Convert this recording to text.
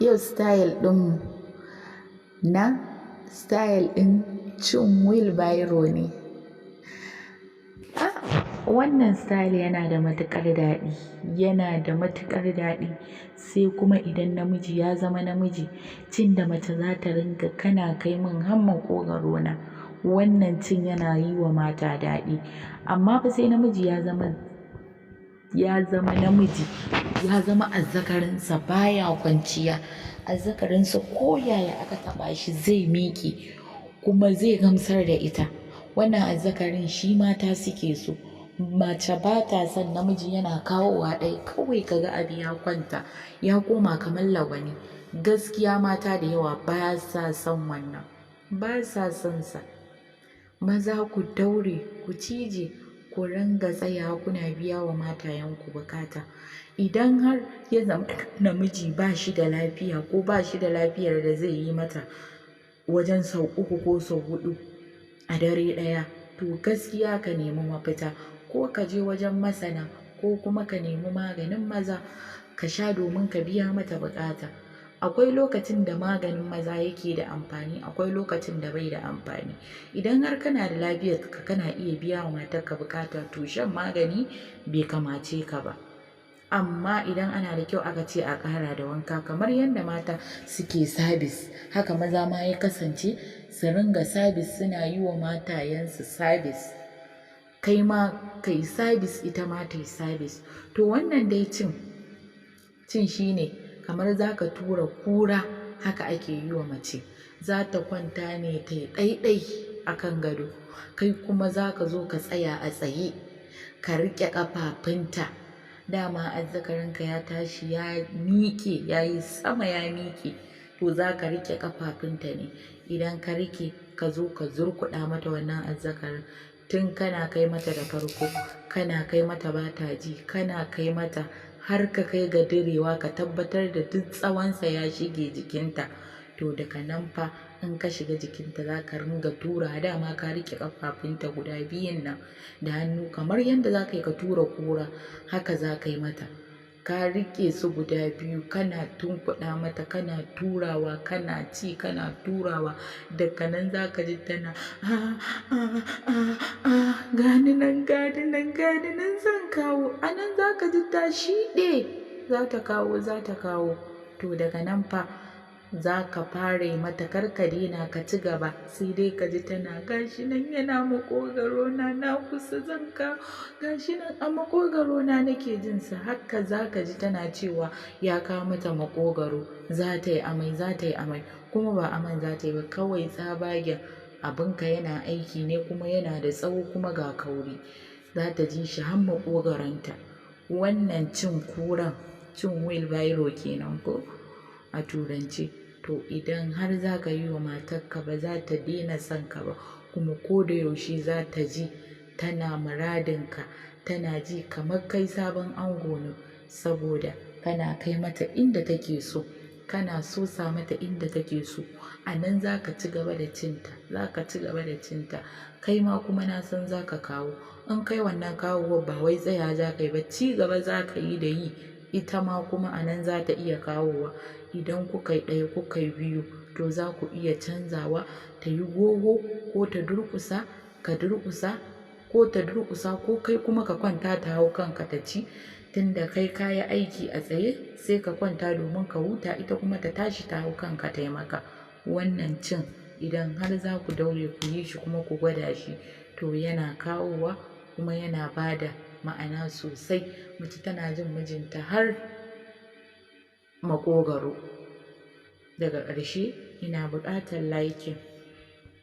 Yau style ɗinmu na style ɗin cin wheelbarrow ne. Wannan style yana da matuƙar daɗi, yana da matuƙar daɗi. Sai kuma idan namiji ya zama namiji, cin da mace za ta ringa kana kai min har maƙogwaro na. Wannan cin yana yi wa mata daɗi. Amma fa sai namiji ya zama namiji, ya zama azzakarinsa baya kwanciya. Azzakarinsa ko yaya aka taɓa shi zai miƙe kuma zai gamsar da ita. Wannan azzakarin shi mata suke so. Mace ba ta son namiji yana kawowa ɗaya kawai ka ga abu ya kwanta, ya koma kamar lagwani. Gaskiya mata da yawa ba sa son wannan, ba sa son sa. Maza ku daure, ku cije, ku ringa tsayawa kuna biya wa matayenku buƙata. Idan har ya zama namiji ba shi da lafiya ko ba shi da lafiyar da zai yi mata wajen sau 3 ko sau 4 a dare ɗaya, to gaskiya ka nemi mafita. Ko ka je wajen masana ko kuma ka nemi maganin maza ka sha domin ka biya mata buƙata. Akwai lokacin da maganin maza yake da amfani, akwai lokacin da bai da amfani. Idan har kana da lafiyarka kana iya biya wa matarka buƙata, to shan magani bai kamace ka ba. Amma idan ana da kyau aka ce a ƙara da wanka kamar yadda mata suke sabis, haka maza ma ya kasance su ringa sabis, suna yi wa matayensu sabis. Kai ma ka yi sabis, ita ma ta yi sabis. To wannan dai cin shi ne kamar za ka tura kura, haka ake yi wa mace. Za ta kwanta ne ta yi ɗaiɗai a kan gado, kai kuma za ka zo ka tsaya a tsaye, ka riƙe ƙafafunta. Dama azzakarinka ya tashi ya miƙe, ya yi sama ya miƙe, to za ka riƙe ƙafafunta ne. Idan ka riƙe, ka zo ka zurkuɗa mata wannan azzakarin. Tun kana kai mata da farko, kana kai mata ba ta ji, kana kai mata har ka kai ga direwa, ka tabbatar da duk tsawonsa ya shige jikinta. To daga nan fa in ka shiga jikinta za ka ringa tura. Dama ka riƙe ƙafafunta guda biyun nan da hannu kamar yadda za ka yi ka tura kura, haka za ka yi mata. Ka riƙe su guda biyu, kana tunkuɗa mata, kana turawa, kana ci, kana turawa. Daga nan za ka ji tana gani nan, gani nan, gani nan zan kawo. A nan za ka ji ta shiɗe, za ta kawo, za ta kawo. To daga nan fa za ka fara yi mata, kar ka daina, ka ci gaba. Sai dai ka ji tana gashi nan yana maƙogwaro na, na kusa zan kawo. Gashi nan a maƙogwaro na nake jin sa. Haka za ka ji tana cewa ya kawo mata maƙogwaro. Za ta yi amai, za ta yi amai. Kuma ba aman za ta yi ba, kawai tsabagen abinka yana aiki ne kuma yana da tsawo kuma ga kauri. Za ta ji shi har maƙogwaronta. Wannan cin kuran, cin wheelbarrow kenan ko a turance. To idan har za ka yi wa matarka ba za ta daina son ka ba, kuma ko da yaushe za ta ji tana muradinka, tana ji kamar kai sabon ango ne, saboda kana kai mata inda take so, kana sosa mata inda take so. A nan za ka ci gaba da cinta, za ka ci gaba da cinta. Kai ma kuma na san za ka kawo. In kai wannan kawowar ba wai tsaya za ka yi ba, ci gaba za ka yi da yi. Ita ma kuma a nan za ta iya kawowa. Idan kuka yi ɗaya, kuka yi biyu, to za ku iya canzawa. Ta yi goho ko ta durƙusa, ka durƙusa ko ta durƙusa, ko kai kuma ka kwanta ta hau kanka ta ci. Tunda kai ka yi aiki a tsaye, sai ka kwanta domin ka huta, ita kuma ta tashi ta hau kanka ta yi maka. Wannan cin idan har za ku daure ku yi shi kuma ku gwada shi, to yana kawowa kuma yana ba da ma'ana sosai. Mace tana jin mijinta har maƙogwaro. Daga ƙarshe ina buƙatar liking.